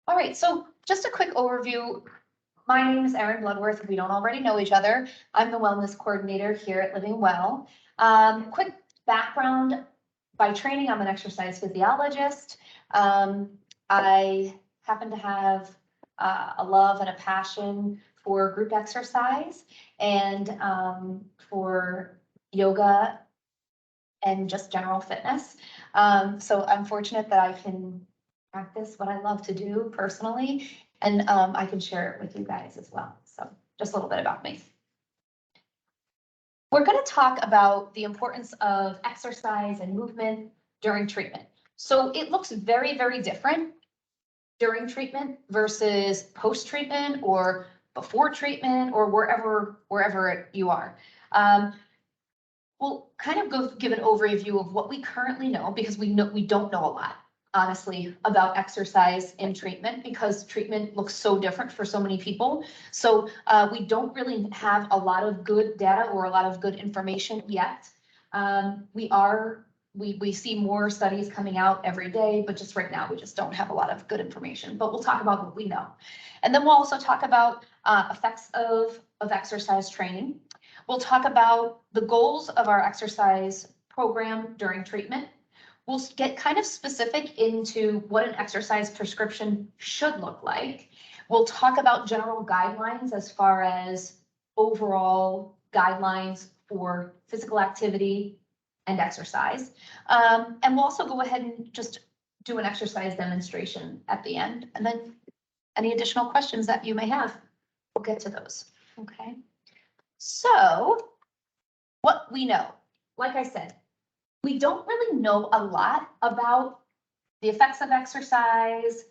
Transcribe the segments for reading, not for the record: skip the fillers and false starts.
All right, so just a quick overview. My name is Erin Bloodworth. If we don't already know each other, I'm the wellness coordinator here at Living Well. Quick background, by training, I'm an exercise physiologist. I happen to have a love and a passion for group exercise and for yoga and just general fitness. So I'm fortunate that I can practice what I love to do personally, and I can share it with you guys as well. So just a little bit about me. We're going to talk about the importance of exercise and movement during treatment. So it looks very, very different during treatment versus post-treatment or before treatment or wherever you are. We'll kind of give an overview of what we currently know, because we don't know a lot, honestly, about exercise in treatment, because treatment looks so different for so many people. So we don't really have a lot of good data or a lot of good information yet. We see more studies coming out every day, but just right now we just don't have a lot of good information. But we'll talk about what we know, and then we'll also talk about effects of exercise training. We'll talk about the goals of our exercise program during treatment. We'll get kind of specific into what an exercise prescription should look like. We'll talk about general guidelines as far as overall guidelines for physical activity and exercise. And we'll also go ahead and just do an exercise demonstration at the end. And then any additional questions that you may have, we'll get to those. Okay. So what we know, like I said, we don't really know a lot about the effects of exercise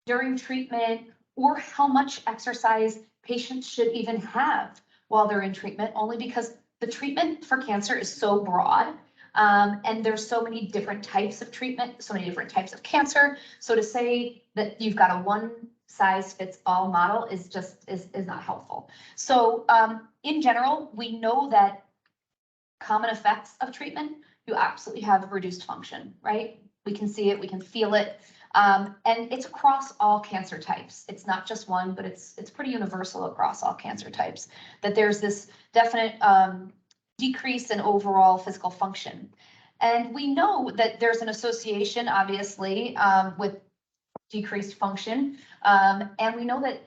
during treatment or how much exercise patients should even have while they're in treatment, only because the treatment for cancer is so broad. And there's so many different types of treatment, so many different types of cancer. So to say that you've got a one size fits all model is not helpful. So in general, we know that common effects of treatment, you absolutely have reduced function, right? We can see it, we can feel it, and it's across all cancer types. It's not just one, but it's pretty universal across all cancer types, that there's this definite decrease in overall physical function. And we know that there's an association, obviously, with decreased function. And we know that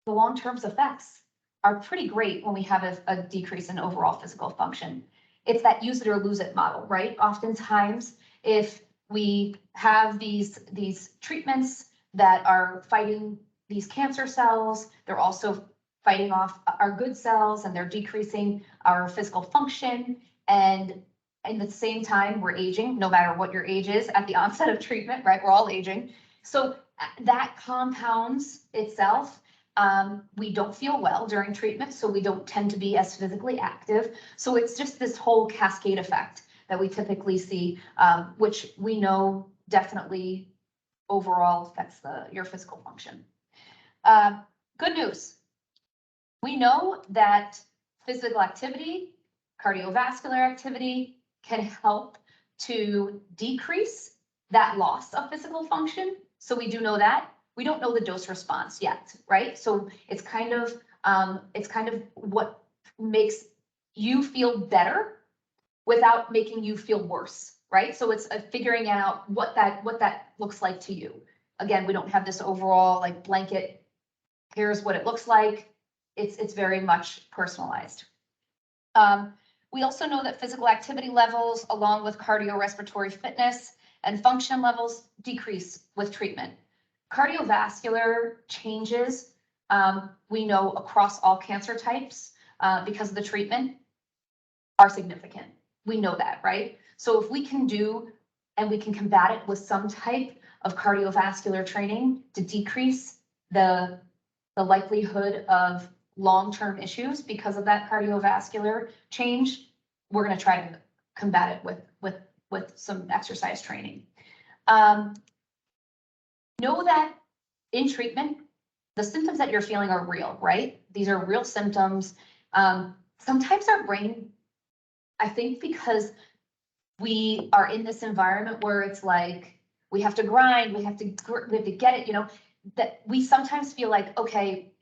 the long-term effects are pretty great when we have a decrease in overall physical function. It's that use it or lose it model, right? Oftentimes, if we have these treatments that are fighting these cancer cells, they're also fighting off our good cells, and they're decreasing our physical function. And at the same time, we're aging, no matter what your age is at the onset of treatment, right? We're all aging. So that compounds itself. We don't feel well during treatment, so we don't tend to be as physically active. So it's just this whole cascade effect that we typically see, which we know definitely overall affects your physical function. Good news. We know that physical activity, cardiovascular activity can help to decrease that loss of physical function. So we do know that. We don't know the dose response yet, right? So it's kind of what makes you feel better without making you feel worse, right? So it's figuring out what that looks like to you. Again, we don't have this overall like blanket, here's what it looks like. It's very much personalized. We also know that physical activity levels, along with cardiorespiratory fitness and function levels, decrease with treatment. Cardiovascular changes, we know across all cancer types, because of the treatment, are significant. We know that, right? So if we can do, and we can combat it with some type of cardiovascular training to decrease the likelihood of long-term issues because of that cardiovascular change, we're going to try to combat it with some exercise training. Know that in treatment, the symptoms that you're feeling are real, right? These are real symptoms. Sometimes our brain, I think because we are in this environment where it's like, we have to grind, we have to get it, you know, that we sometimes feel like, okay,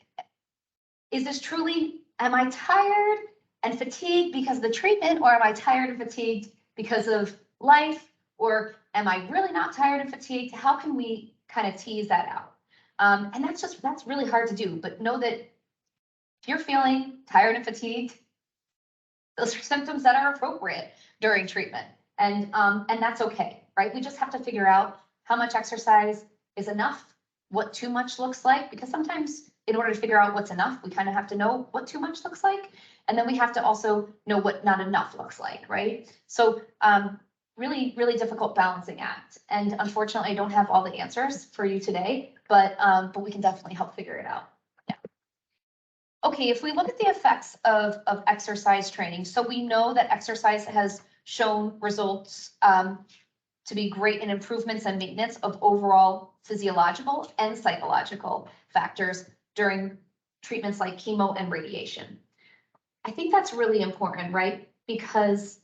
is this truly, am I tired and fatigued because of the treatment, or am I tired and fatigued because of life? Or am I really not tired and fatigued? How can we kind of tease that out? And that's really hard to do, but know that if you're feeling tired and fatigued, those are symptoms that are appropriate during treatment. And that's okay, right? We just have to figure out how much exercise is enough, what too much looks like, because sometimes in order to figure out what's enough, we kind of have to know what too much looks like. And then we have to also know what not enough looks like, right? So really, really difficult balancing act. And unfortunately, I don't have all the answers for you today, but we can definitely help figure it out. Yeah. Okay, if we look at the effects of exercise training, so we know that exercise has shown results to be great in improvements and maintenance of overall physiological and psychological factors during treatments like chemo and radiation. I think that's really important, right? Because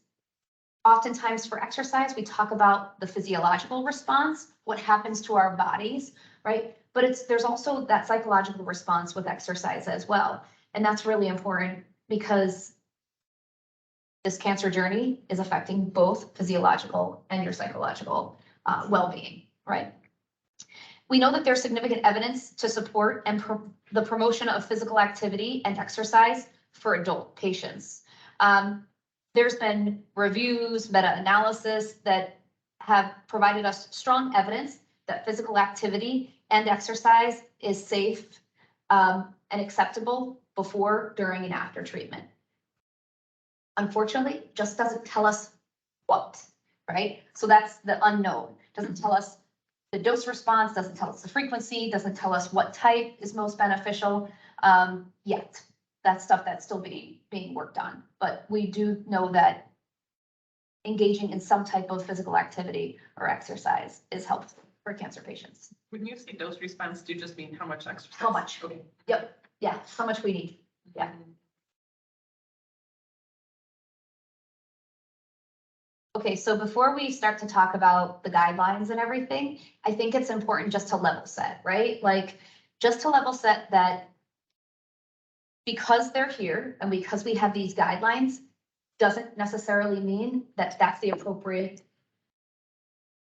oftentimes for exercise, we talk about the physiological response, what happens to our bodies, right? But there's also that psychological response with exercise as well. And that's really important because this cancer journey is affecting both physiological and your psychological well-being, right? We know that there's significant evidence to support and the promotion of physical activity and exercise for adult patients. There's been reviews, meta-analysis that have provided us strong evidence that physical activity and exercise is safe and acceptable before, during, and after treatment. Unfortunately, just doesn't tell us what, right? So that's the unknown. Doesn't tell us the dose response, doesn't tell us the frequency, doesn't tell us what type is most beneficial yet. That's stuff that's still being worked on. But we do know that engaging in some type of physical activity or exercise is helpful for cancer patients. When you say dose response, do you just mean how much exercise? How much? Okay. Yep. Yeah. How much we need. Yeah. Okay, so before we start to talk about the guidelines and everything, I think it's important just to level set, right? Like, just to level set that because they're here and because we have these guidelines, doesn't necessarily mean that that's the appropriate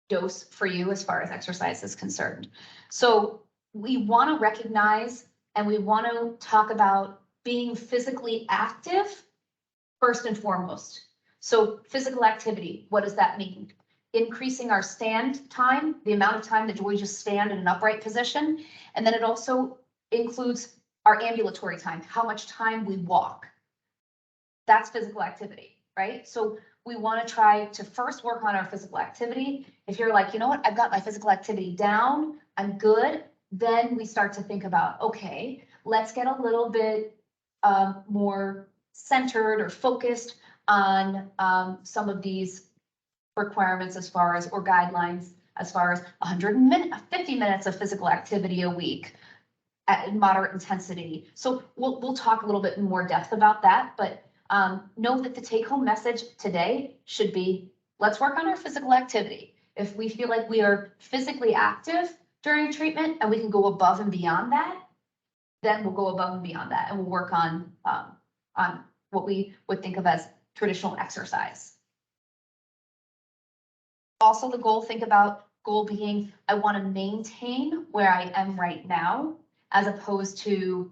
dose for you as far as exercise is concerned. So we want to recognize and we want to talk about being physically active first and foremost. So physical activity, what does that mean? Increasing our stand time, the amount of time that we just stand in an upright position. And then it also includes our ambulatory time, how much time we walk. That's physical activity, right? So we want to try to first work on our physical activity. If you're like, you know what, I've got my physical activity down, I'm good. Then we start to think about, okay, let's get a little bit more centered or focused on some of these requirements as far as, or guidelines, as far as 150 minutes of physical activity a week at moderate intensity. So we'll talk a little bit in more depth about that, but know that the take-home message today should be, let's work on our physical activity. If we feel like we are physically active during treatment and we can go above and beyond that, then we'll go above and beyond that and we'll work on what we would think of as traditional exercise. Also, the goal, think about goal being, I want to maintain where I am right now, as opposed to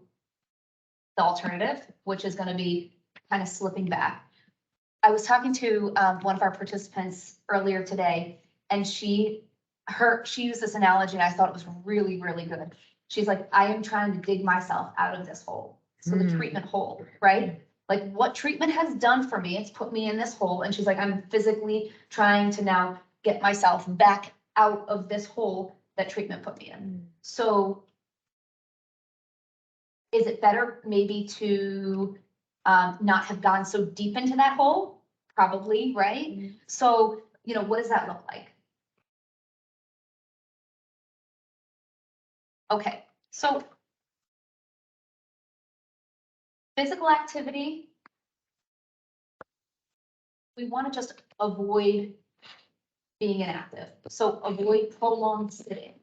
the alternative, which is going to be kind of slipping back. I was talking to one of our participants earlier today, and she used this analogy, and I thought it was really, really good. She's like, I am trying to dig myself out of this hole. So the treatment hole, right? Like, what treatment has done for me, it's put me in this hole. And she's like, I'm physically trying to now get myself back out of this hole that treatment put me in. So is it better maybe to not have gone so deep into that hole? Probably, right? So, you know, what does that look like? Okay, so physical activity, we want to just avoid being inactive. So avoid prolonged sitting.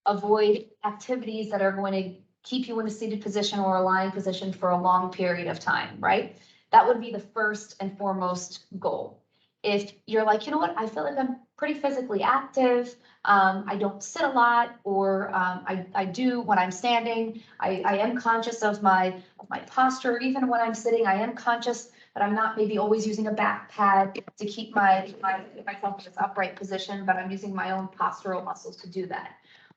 Avoid activities that are going to keep you in a seated position or a lying position for a long period of time, right? That would be the first and foremost goal. If you're like, you know what, I feel like I'm pretty physically active, I don't sit a lot, or I do when I'm standing, I am conscious of my posture, even when I'm sitting, I am conscious that I'm not maybe always using a back pad to keep myself in this upright position, but I'm using my own postural muscles to do that.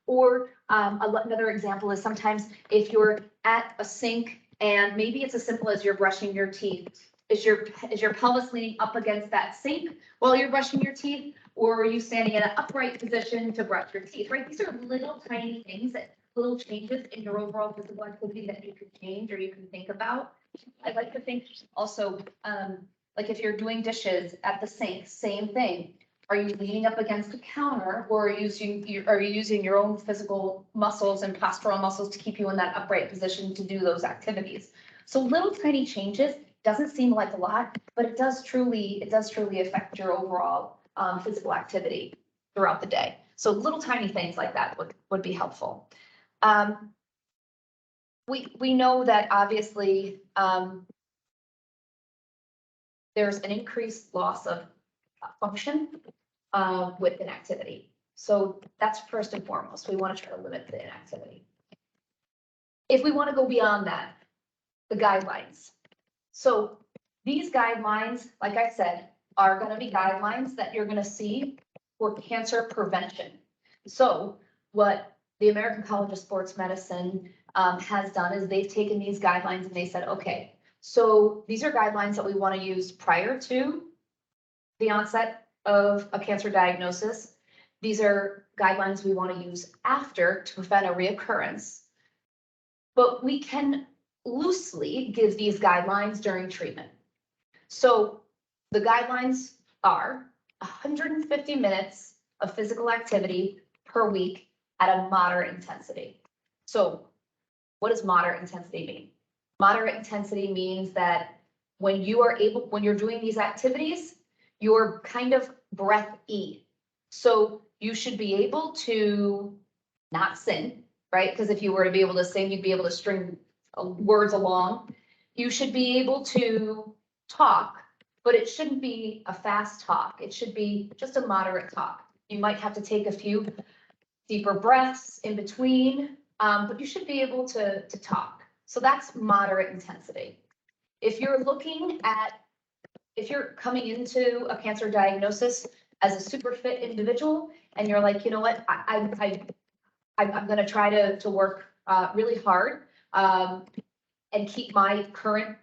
Or another example is sometimes if you're at a sink and maybe it's as simple as you're brushing your teeth. Is your pelvis leaning up against that sink while you're brushing your teeth? Or are you standing in an upright position to brush your teeth, right? These are little tiny things, little changes in your overall physical activity that you could change or you can think about. I'd like to think also, like if you're doing dishes at the sink, same thing. Are you leaning up against the counter, or are you using your own physical muscles and postural muscles to keep you in that upright position to do those activities? So little tiny changes, doesn't seem like a lot, but it does truly affect your overall physical activity throughout the day. So little tiny things like that would be helpful. We know that obviously there's an increased loss of function with inactivity. So that's first and foremost. We want to try to limit the inactivity. If we want to go beyond that, the guidelines. So these guidelines, like I said, are going to be guidelines that you're going to see for cancer prevention. So what the American College of Sports Medicine has done is they've taken these guidelines and they said, okay, so these are guidelines that we want to use prior to the onset of a cancer diagnosis. These are guidelines we want to use after to prevent a reoccurrence. But we can loosely give these guidelines during treatment. So the guidelines are 150 minutes of physical activity per week at a moderate intensity. So what does moderate intensity mean? Moderate intensity means that when you're doing these activities, you're kind of breath-y. So you should be able to not sing, right? Because if you were to be able to sing, you'd be able to string words along. You should be able to talk, but it shouldn't be a fast talk. It should be just a moderate talk. You might have to take a few deeper breaths in between, but you should be able to talk. So that's moderate intensity. If you're coming into a cancer diagnosis as a super fit individual and you're like, you know what, I'm going to try to work really hard and keep my current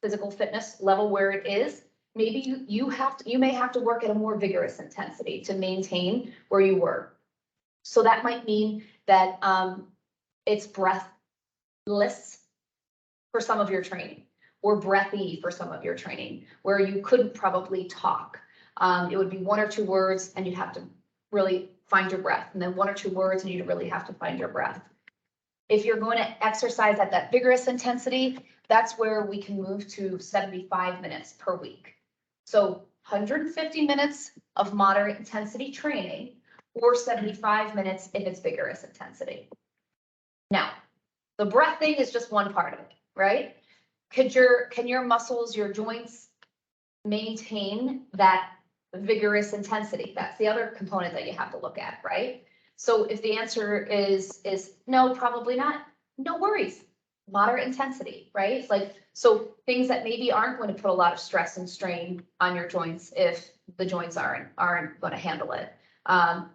physical fitness level where it is, maybe you may have to work at a more vigorous intensity to maintain where you were. So that might mean that it's breathless for some of your training, or breathy for some of your training, where you couldn't probably talk. It would be one or two words and you'd have to really find your breath, and then one or two words and you'd really have to find your breath. If you're going to exercise at that vigorous intensity, that's where we can move to 75 minutes per week. So 150 minutes of moderate intensity training, or 75 minutes if it's vigorous intensity. Now, the breath thing is just one part of it, right? Can your muscles, your joints maintain that vigorous intensity? That's the other component that you have to look at, right? So if the answer is no, probably not, no worries. Moderate intensity, right? It's like, so things that maybe aren't going to put a lot of stress and strain on your joints if the joints aren't going to handle it. My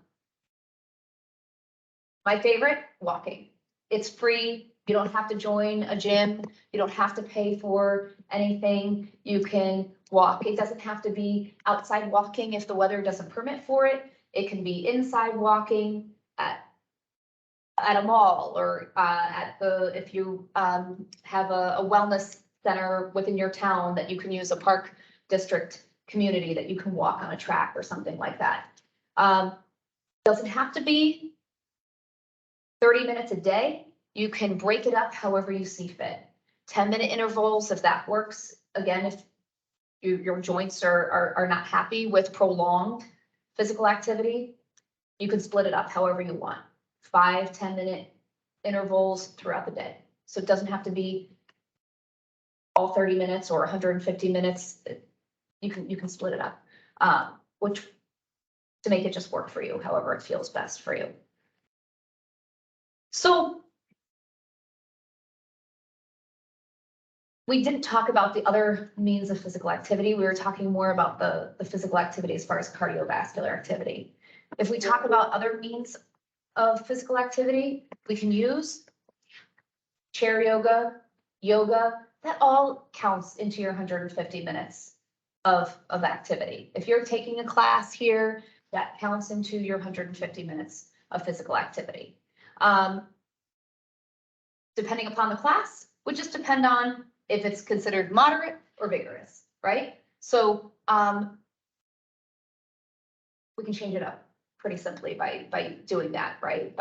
favorite, walking. It's free. You don't have to join a gym. You don't have to pay for anything. You can walk. It doesn't have to be outside walking if the weather doesn't permit for it. It can be inside walking at a mall, or if you have a wellness center within your town that you can use, a park district community that you can walk on a track or something like that. Doesn't have to be 30 minutes a day. You can break it up however you see fit. 10-minute intervals, if that works. Again, if your joints are not happy with prolonged physical activity, you can split it up however you want. 5, 10-minute intervals throughout the day. So it doesn't have to be all 30 minutes or 150 minutes. You can split it up, which to make it just work for you, however it feels best for you. So we didn't talk about the other means of physical activity. We were talking more about the physical activity as far as cardiovascular activity. If we talk about other means of physical activity, we can use chair yoga, that all counts into your 150 minutes of activity. If you're taking a class here, that counts into your 150 minutes of physical activity. Depending upon the class, would just depend on if it's considered moderate or vigorous, right? So we can change it up pretty simply by doing that, right?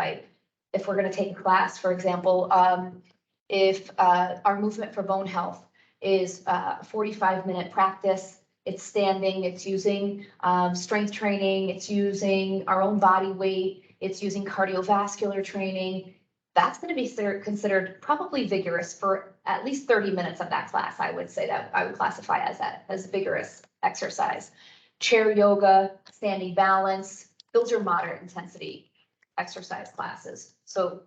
If we're going to take a class, for example, if our movement for bone health is 45-minute practice, it's standing, it's using strength training, it's using our own body weight, it's using cardiovascular training, that's going to be considered probably vigorous for at least 30 minutes of that class. I would say that I would classify as vigorous exercise. Chair yoga, standing balance, those are moderate intensity exercise classes. So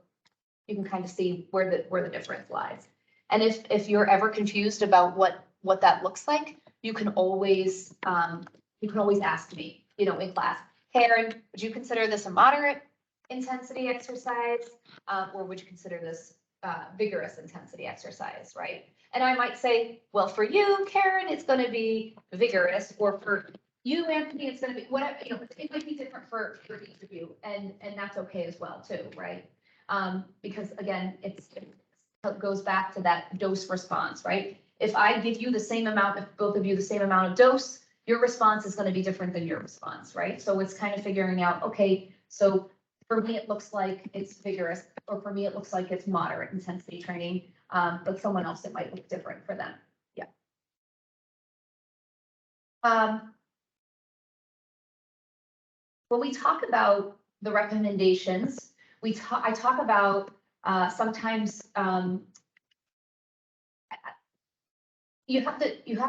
you can kind of see where the difference lies. And if you're ever confused about what that looks like, you can always ask me, in class, hey, Erin, would you consider this a moderate intensity exercise, or would you consider this vigorous intensity exercise, right? And I might say, well, for you, Karen, it's going to be vigorous, or for you, Anthony, it's going to be whatever. It might be different for each of you, and that's okay as well too, right? Because again, it goes back to that dose response, right? If I give you the same amount, if both of you the same amount of dose, your response is going to be different than your response, right? So it's kind of figuring out, okay, so for me, it looks like it's vigorous, or for me, it looks like it's moderate intensity training, but someone else, it might look different for them. Yeah. When we talk about the recommendations, I talk about sometimes you have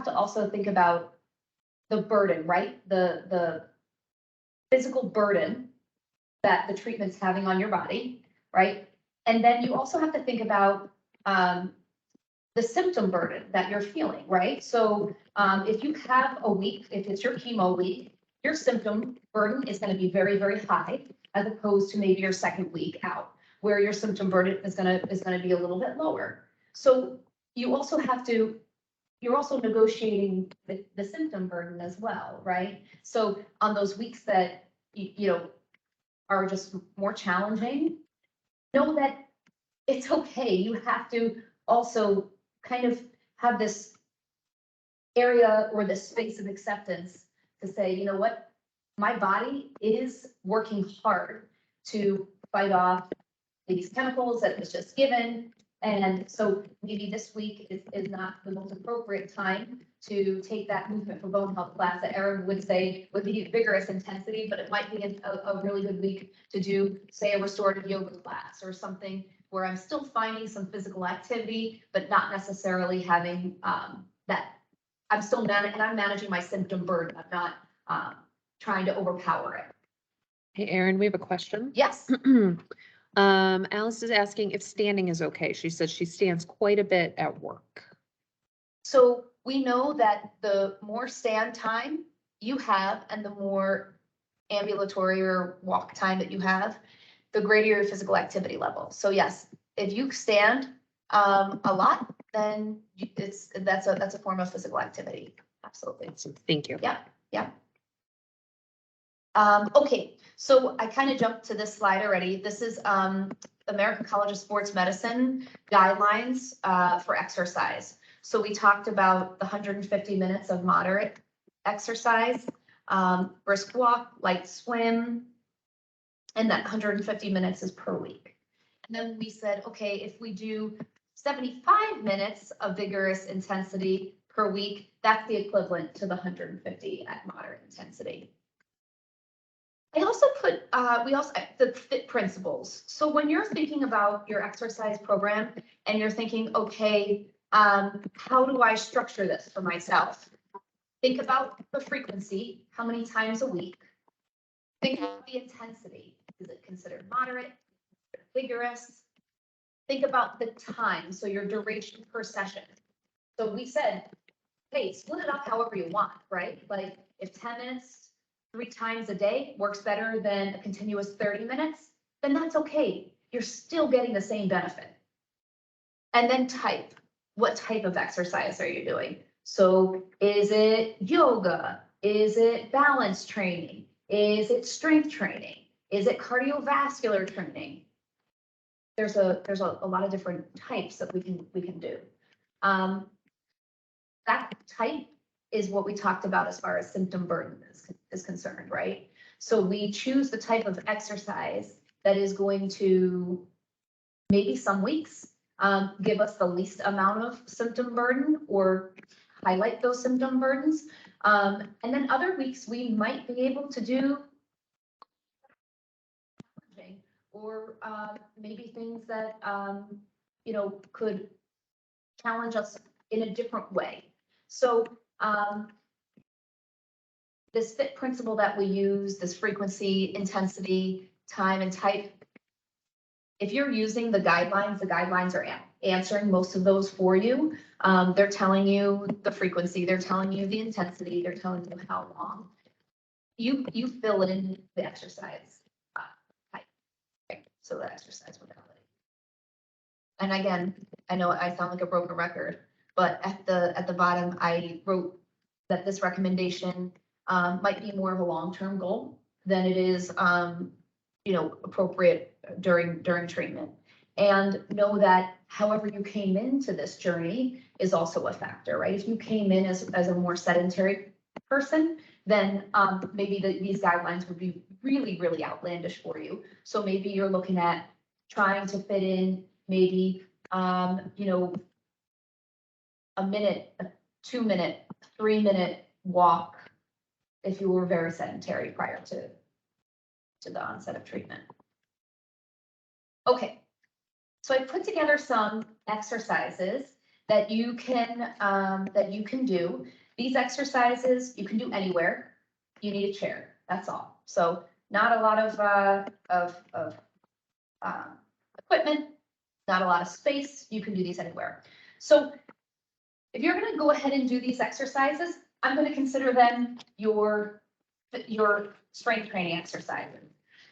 to also think about the burden, right? The physical burden that the treatment's having on your body, right? And then you also have to think about the symptom burden that you're feeling, right? So if you have a week, if it's your chemo week, your symptom burden is going to be very, very high, as opposed to maybe your second week out, where your symptom burden is going to be a little bit lower. So you also have to, you're also negotiating the symptom burden as well, right? So on those weeks that are just more challenging, know that it's okay. You have to also kind of have this area or this space of acceptance to say, you know what, my body is working hard to fight off these chemicals that was just given. And so maybe this week is not the most appropriate time to take that movement for bone health class that Erin would say would be vigorous intensity, but it might be a really good week to do, say, a restorative yoga class or something where I'm still finding some physical activity, but not necessarily having that. I'm still I'm managing my symptom burden. I'm not trying to overpower it. Hey, Erin, we have a question. Yes. Alice is asking if standing is okay. She says she stands quite a bit at work. So we know that the more stand time you have and the more ambulatory or walk time that you have, the greater your physical activity level. So yes, if you stand a lot, then that's a form of physical activity. Absolutely. Thank you. Yeah, yeah. Okay, so I kind of jumped to this slide already. This is American College of Sports Medicine guidelines for exercise. So we talked about the 150 minutes of moderate exercise, brisk walk, light swim, and that 150 minutes is per week. And then we said, okay, if we do 75 minutes of vigorous intensity per week, that's the equivalent to the 150 at moderate intensity. I also put, the fit principles. So when you're thinking about your exercise program and you're thinking, okay, how do I structure this for myself? Think about the frequency, how many times a week? Think about the intensity. Is it considered moderate, vigorous? Think about the time, so your duration per session. So we said, hey, split it up however you want, right? Like if 10 minutes, 3 times a day works better than a continuous 30 minutes, then that's okay. You're still getting the same benefit. And then type. What type of exercise are you doing? So is it yoga? Is it balance training? Is it strength training? Is it cardiovascular training? There's a lot of different types that we can do. That type is what we talked about as far as symptom burden is concerned, right? So we choose the type of exercise that is going to maybe some weeks give us the least amount of symptom burden or highlight those symptom burdens. And then other weeks we might be able to do or maybe things that could challenge us in a different way. So this fit principle that we use, this frequency, intensity, time, and type, if you're using the guidelines are answering most of those for you. They're telling you the frequency, they're telling you the intensity, they're telling you how long. You fill in the exercise type, right? So the exercise modality. And again, I know I sound like a broken record, but at the bottom, I wrote that this recommendation might be more of a long-term goal than it is, appropriate during treatment. And know that however you came into this journey is also a factor, right? If you came in as a more sedentary person, then maybe these guidelines would be really, really outlandish for you. So maybe you're looking at trying to fit in maybe, a minute, a 2-minute, 3-minute walk if you were very sedentary prior to the onset of treatment. Okay, so I put together some exercises that you can do. These exercises you can do anywhere. You need a chair. That's all. So not a lot of equipment, not a lot of space. You can do these anywhere. So if you're going to go ahead and do these exercises, I'm going to consider them your strength training exercises.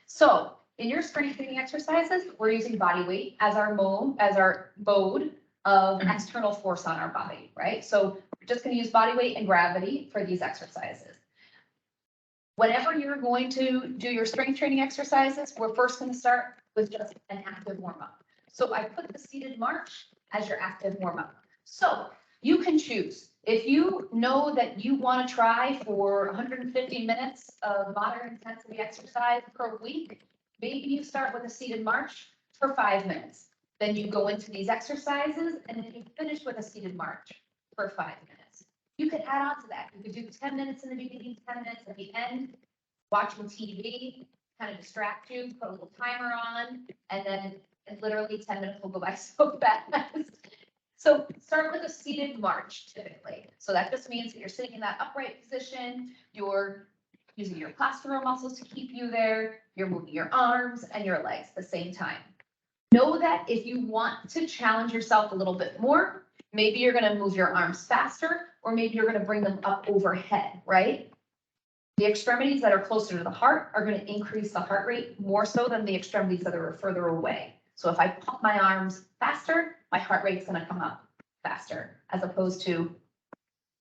So in your strength training exercises, we're using body weight as our mode of external force on our body, right? So we're just going to use body weight and gravity for these exercises. Whenever you're going to do your strength training exercises, we're first going to start with just an active warm-up. So I put the seated march as your active warm-up. So you can choose. If you know that you want to try for 150 minutes of moderate intensity exercise per week, maybe you start with a seated march for 5 minutes. Then you go into these exercises and then you finish with a seated march for 5 minutes. You could add on to that. You could do 10 minutes in the beginning, 10 minutes at the end, watching TV, kind of distract you, put a little timer on, and then literally 10 minutes will go by so fast. So start with a seated march typically. So that just means that you're sitting in that upright position, you're using your postural muscles to keep you there, you're moving your arms and your legs at the same time. Know that if you want to challenge yourself a little bit more, maybe you're going to move your arms faster, or maybe you're going to bring them up overhead, right? The extremities that are closer to the heart are going to increase the heart rate more so than the extremities that are further away. So if I pump my arms faster, my heart rate's going to come up faster as opposed to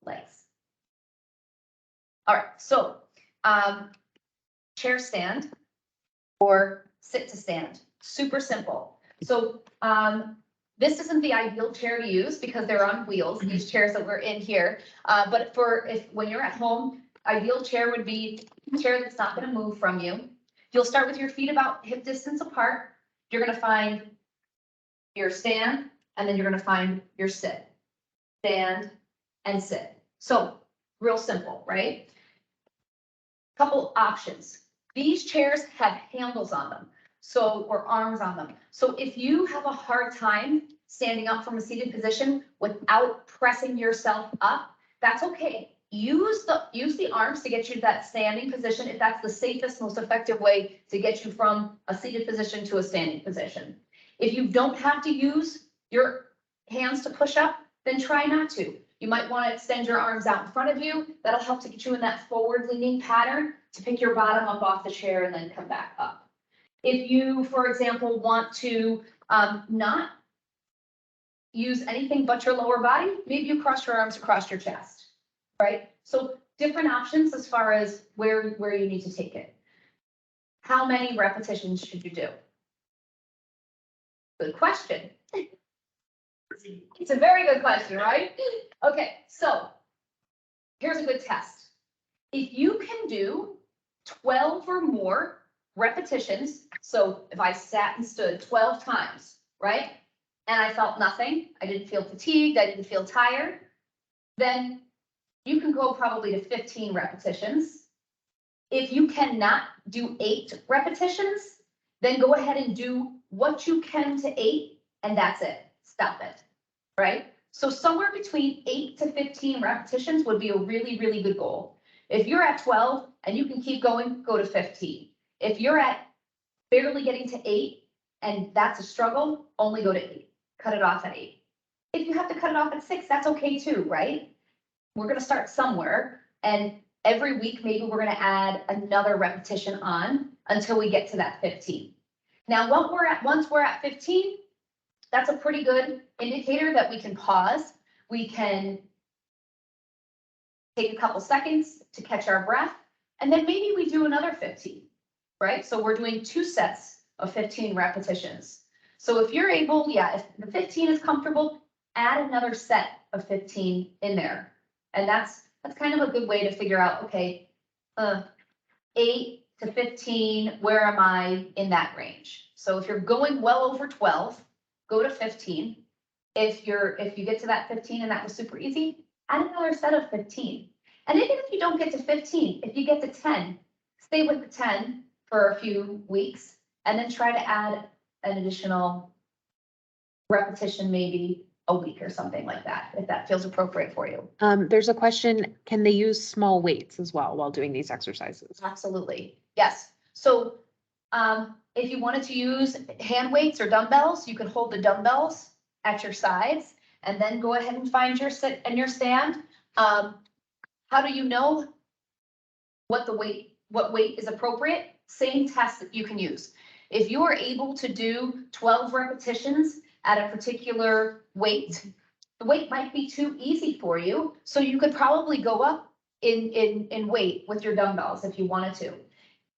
legs. All right, so chair stand or sit to stand, super simple. So this isn't the ideal chair to use because they're on wheels, these chairs that we're in here. But when you're at home, ideal chair would be a chair that's not going to move from you. You'll start with your feet about hip distance apart. You're going to find your stand, and then you're going to find your sit. Stand and sit. So real simple, right? Couple options. These chairs have handles on them, so, or arms on them. So if you have a hard time standing up from a seated position without pressing yourself up, that's okay. Use the arms to get you to that standing position if that's the safest, most effective way to get you from a seated position to a standing position. If you don't have to use your hands to push up, then try not to. You might want to extend your arms out in front of you. That'll help to get you in that forward leaning pattern to pick your bottom up off the chair and then come back up. If you, for example, want to not use anything but your lower body, maybe you cross your arms across your chest, right? So different options as far as where you need to take it. How many repetitions should you do? Good question. It's a very good question, right? Okay, so here's a good test. If you can do 12 or more repetitions, so if I sat and stood 12 times, right? And I felt nothing, I didn't feel fatigued, I didn't feel tired, then you can go probably to 15 repetitions. If you cannot do 8 repetitions, then go ahead and do what you can to 8, and that's it. Stop it, right? So somewhere between 8 to 15 repetitions would be a really, really good goal. If you're at 12 and you can keep going, go to 15. If you're at barely getting to 8 and that's a struggle, only go to 8. Cut it off at 8. If you have to cut it off at 6, that's okay too, right? We're going to start somewhere, and every week maybe we're going to add another repetition on until we get to that 15. Now, once we're at 15, that's a pretty good indicator that we can pause. We can take a couple seconds to catch our breath, and then maybe we do another 15, right? So we're doing 2 sets of 15 repetitions. So if you're able, if the 15 is comfortable, add another set of 15 in there. And that's kind of a good way to figure out, okay, 8 to 15, where am I in that range? So if you're going well over 12, go to 15. If you get to that 15 and that was super easy, add another set of 15. And even if you don't get to 15, if you get to 10, stay with the 10 for a few weeks, and then try to add an additional repetition, maybe a week or something like that, if that feels appropriate for you. There's a question, can they use small weights as well while doing these exercises? Absolutely, yes. So if you wanted to use hand weights or dumbbells, you could hold the dumbbells at your sides and then go ahead and find your sit and your stand. How do you know what weight is appropriate? Same test that you can use. If you are able to do 12 repetitions at a particular weight, the weight might be too easy for you. So you could probably go up in weight with your dumbbells if you wanted to.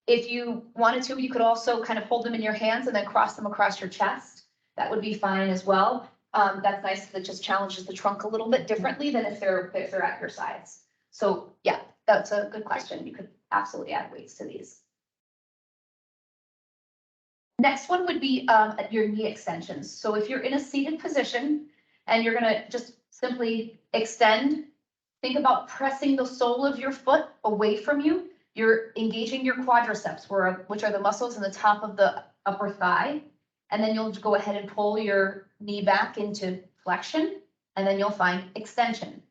If you wanted to, you could also kind of hold them in your hands and then cross them across your chest. That would be fine as well. That's nice because it just challenges the trunk a little bit differently than if they're at your sides. So yeah, that's a good question. You could absolutely add weights to these. Next one would be your knee extensions. So if you're in a seated position and you're gonna just simply extend, think about pressing the sole of your foot away from you. You're engaging your quadriceps, which are the muscles in the top of the upper thigh. And then you'll go ahead and pull your knee back into flexion, and then you'll find extension.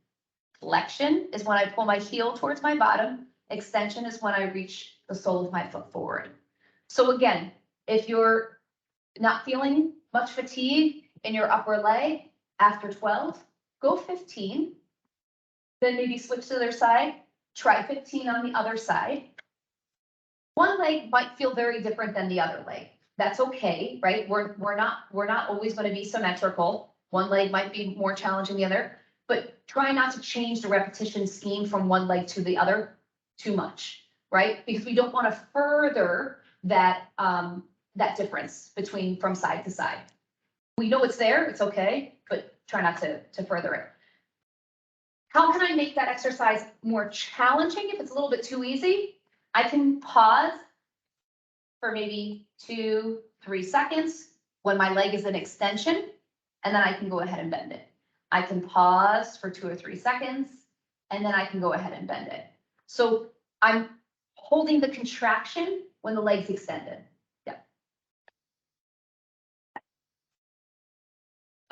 Flexion is when I pull my heel towards my bottom. Extension is when I reach the sole of my foot forward. So again, if you're not feeling much fatigue in your upper leg after 12, go 15. Then maybe switch to the other side, try 15 on the other side. One leg might feel very different than the other leg. That's okay, right? We're not always going to be symmetrical. One leg might be more challenging than the other, but try not to change the repetition scheme from one leg to the other too much, right? Because we don't want to further that difference from side to side. We know it's there, it's okay, but try not to further it. How can I make that exercise more challenging if it's a little bit too easy? I can pause for maybe 2-3 seconds when my leg is in extension, and then I can go ahead and bend it. I can pause for 2 or 3 seconds, and then I can go ahead and bend it. So I'm holding the contraction when the leg's extended. Yeah.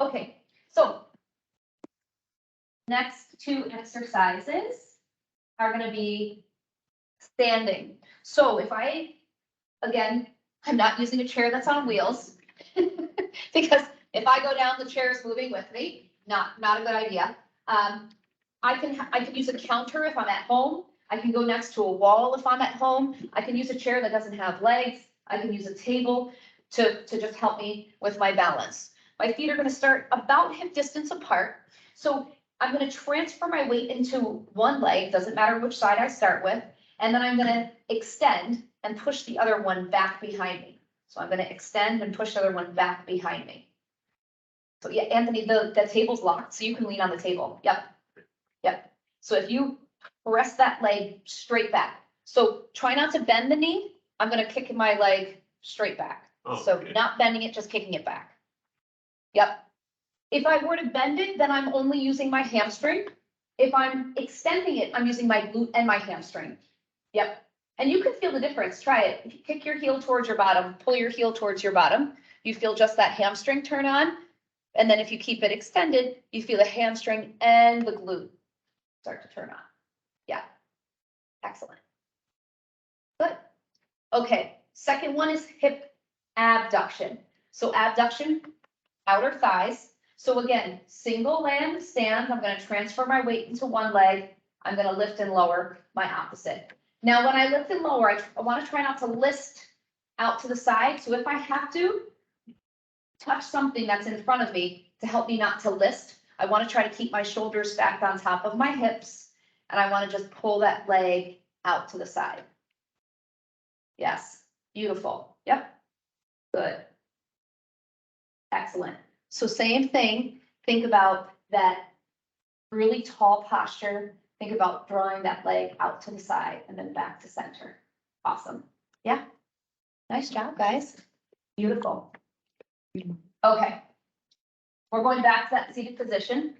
Okay, so next two exercises are gonna be standing. So if again, I'm not using a chair that's on wheels. Because if I go down, the chair is moving with me, not a good idea. I can use a counter if I'm at home. I can go next to a wall if I'm at home. I can use a chair that doesn't have legs. I can use a table to just help me with my balance. My feet are gonna start about hip distance apart. So I'm gonna transfer my weight into one leg, doesn't matter which side I start with, and then I'm gonna extend and push the other one back behind me. So I'm gonna extend and push the other one back behind me. So yeah, Anthony, the table's locked, so you can lean on the table. Yep. Yep. So if you press that leg straight back. So try not to bend the knee. I'm gonna kick my leg straight back. Oh, So okay. not bending it, just kicking it back. Yep. If I were to bend it, then I'm only using my hamstring. If I'm extending it, I'm using my glute and my hamstring. Yep. And you can feel the difference. Try it. If you kick your heel towards your bottom, pull your heel towards your bottom, you feel just that hamstring turn on. And then if you keep it extended, you feel the hamstring and the glute start to turn on. Yeah. Excellent. Good. Okay. Second one is hip abduction. So abduction, outer thighs. So again, single leg stand. I'm going to transfer my weight into one leg. I'm going to lift and lower my opposite. Now, when I lift and lower, I want to try not to list out to the side. So if I have to touch something that's in front of me to help me not to list, I want to try to keep my shoulders stacked on top of my hips. And I want to just pull that leg out to the side. Yes, beautiful. Yep, good. Excellent. So same thing, think about that really tall posture. Think about drawing that leg out to the side and then back to center. Awesome. Yeah. Nice job, guys. Beautiful. Okay. We're going back to that seated position.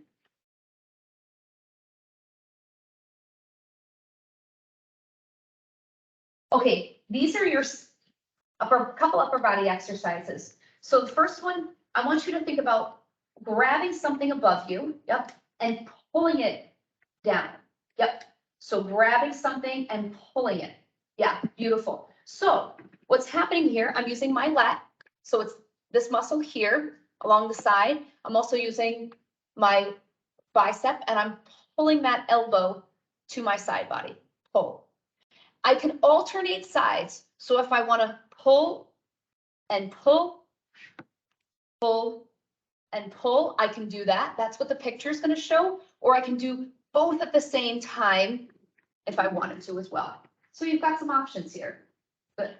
Okay, these are your couple upper body exercises. So the first one, I want you to think about grabbing something above you, yep, and pulling it down, yep. So grabbing something and pulling it, yeah, beautiful. So what's happening here, I'm using my lat, so it's this muscle here along the side. I'm also using my bicep and I'm pulling that elbow to my side body, pull. I can alternate sides. So if I want to pull and pull, pull and pull, I can do that. That's what the picture is going to show. Or I can do both at the same time if I wanted to as well. So you've got some options here. Good.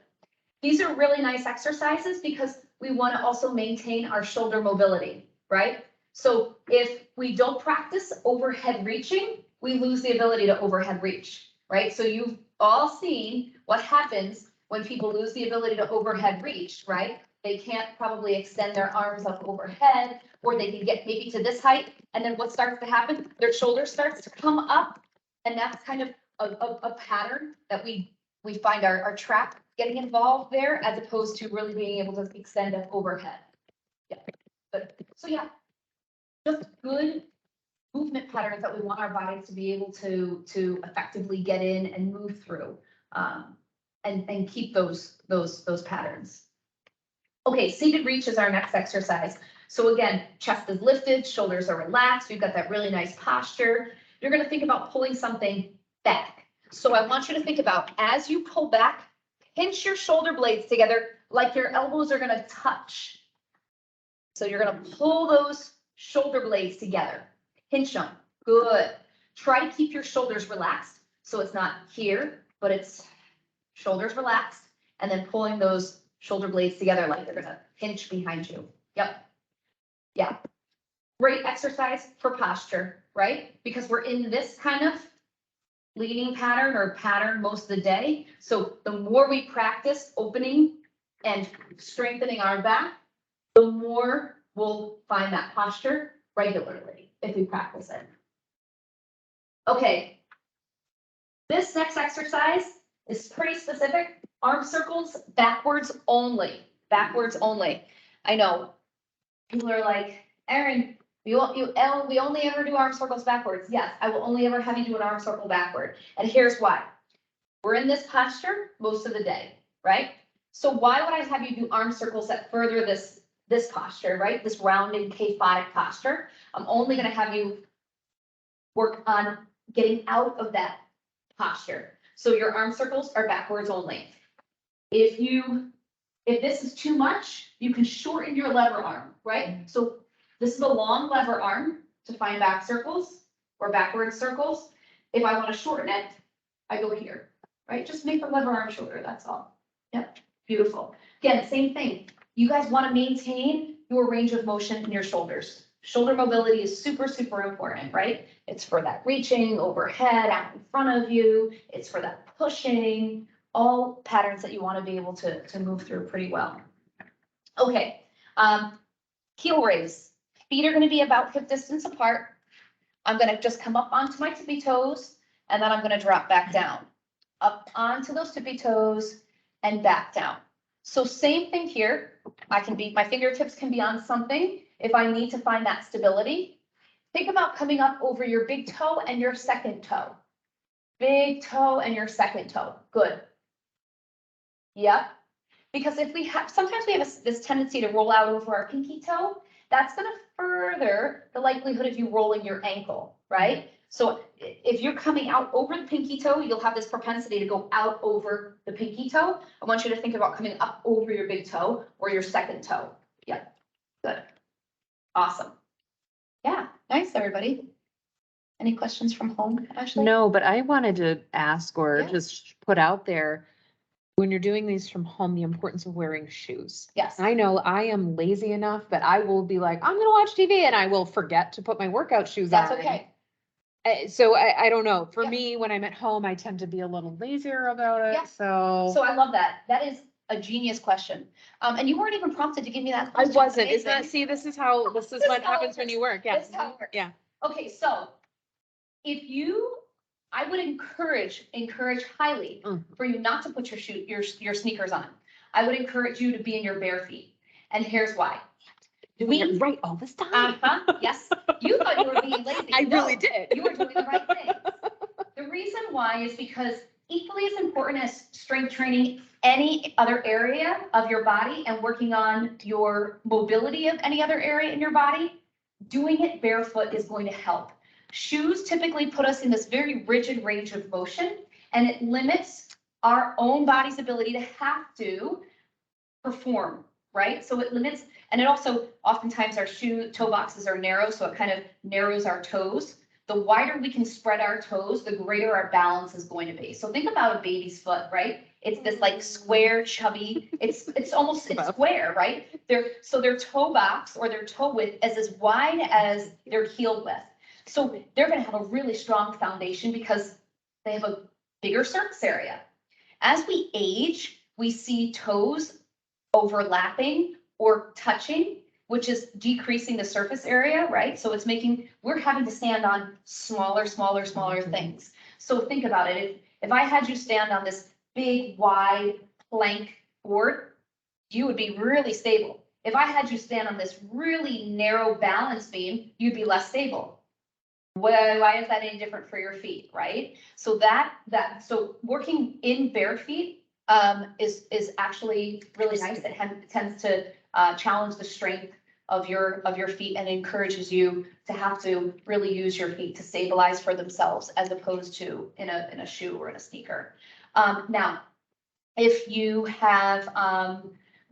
These are really nice exercises because we want to also maintain our shoulder mobility, right? So if we don't practice overhead reaching, we lose the ability to overhead reach, right? So you've all seen what happens when people lose the ability to overhead reach, right? They can't probably extend their arms up overhead, or they can get maybe to this height. And then what starts to happen? Their shoulder starts to come up. And that's kind of a pattern that we find our trap getting involved there, as opposed to really being able to extend up overhead. Yeah, but so yeah, just good movement patterns that we want our bodies to be able to effectively get in and move through, and keep those patterns. Okay, seated reach is our next exercise. So again, chest is lifted, shoulders are relaxed. We've got that really nice posture. You're going to think about pulling something back. So I want you to think about, as you pull back, pinch your shoulder blades together like your elbows are going to touch. So you're going to pull those shoulder blades together. Pinch them. Good. Try to keep your shoulders relaxed. So it's not here, but it's shoulders relaxed. And then pulling those shoulder blades together like they're going to pinch behind you. Yep. Yeah. Great exercise for posture, right? Because we're in this kind of leaning pattern or pattern most of the day. So the more we practice opening and strengthening our back, the more we'll find that posture regularly if we practice it. Okay. This next exercise is pretty specific. Arm circles, backwards only, backwards only. I know, people are like, Erin, we only ever do arm circles backwards. Yes, I will only ever have you do an arm circle backward. And here's why. We're in this posture most of the day, right? So why would I have you do arm circles that further this posture, right? This rounding K5 posture. I'm only gonna have you work on getting out of that posture. So your arm circles are backwards only. If this is too much, you can shorten your lever arm, right? So this is a long lever arm to find back circles or backward circles. If I want to shorten it, I go here, right? Just make the lever arm shorter, that's all. Yep, beautiful. Again, same thing. You guys want to maintain your range of motion in your shoulders. Shoulder mobility is super, super important, right? It's for that reaching overhead, out in front of you. It's for that pushing, all patterns that you want to be able to move through pretty well. Okay, heel raise. Feet are going to be about hip distance apart. I'm going to just come up onto my tippy toes, and then I'm going to drop back down. Up onto those tippy toes and back down. So same thing here. My fingertips can be on something if I need to find that stability. Think about coming up over your big toe and your second toe. Big toe and your second toe. Good. Yep. Because if sometimes we have this tendency to roll out over our pinky toe. That's going to further the likelihood of you rolling your ankle, right? So if you're coming out over the pinky toe, you'll have this propensity to go out over the pinky toe. I want you to think about coming up over your big toe or your second toe. Yeah, good. Awesome. Yeah, nice, everybody. Any questions from home, Ashley? No, but I wanted to ask or Yeah. just put out there, when you're doing these from home, the importance of wearing shoes. Yes. I know I am lazy enough that I will be like, I'm gonna watch TV and I will forget to put my workout shoes on. That's okay. So I don't know. For Yeah. me, when I'm at home, I tend to be a little lazier about it. Yeah. So So I love that. That is a genius question. And you weren't even prompted to give me that I question. wasn't. Isn't Amazing. that, see, this is This what is how it happens when you work. Yeah. This is how it works. Yeah. Okay, so I would encourage highly for you not to put your sneakers on. I would encourage you to be in your bare feet. And here's why. Doing it right all this time. Yes, you thought you were being lazy. I No, really did. You were doing the right thing. The reason why is because equally as important as strength training any other area of your body and working on your mobility of any other area in your body, doing it barefoot is going to help. Shoes typically put us in this very rigid range of motion, and it limits our own body's ability to have to perform, right? So it limits, and it also, oftentimes our toe boxes are narrow, so it kind of narrows our toes. The wider we can spread our toes, the greater our balance is going to be. So think about a baby's foot, right? It's this like square, chubby, it's square, right? Their toe box or their toe width is as wide as their heel width. So they're going to have a really strong foundation because they have a bigger surface area. As we age, we see toes overlapping or touching, which is decreasing the surface area, right? So we're having to stand on smaller things. So think about it. If I had you stand on this big, wide plank board, you would be really stable. If I had you stand on this really narrow balance beam, you'd be less stable. Why is that any different for your feet, right? So so working in bare feet is actually really nice. It tends to challenge the strength of your feet and encourages you to have to really use your feet to stabilize for themselves as opposed to in a shoe or in a sneaker. Now, if you have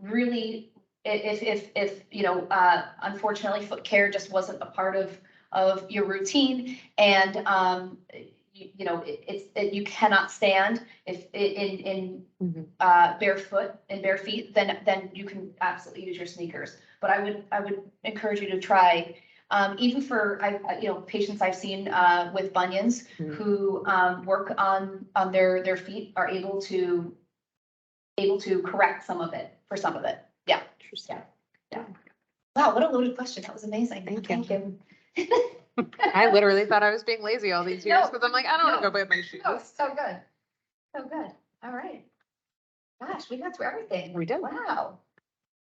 really, if you know, unfortunately, foot care just wasn't a part of your routine, and you cannot stand in barefoot and bare feet, then you can absolutely use your sneakers. But I would encourage you to try, even for patients I've seen with bunions who work on their feet are able to correct some of it. Yeah. Interesting. Yeah. Wow, what a loaded question. That was amazing. Thank you. I literally thought I was being lazy all these years No, because I'm like, I don't want to no. go buy my shoes. Oh, so good. So good. All right. Gosh, we got through everything. We did. Wow.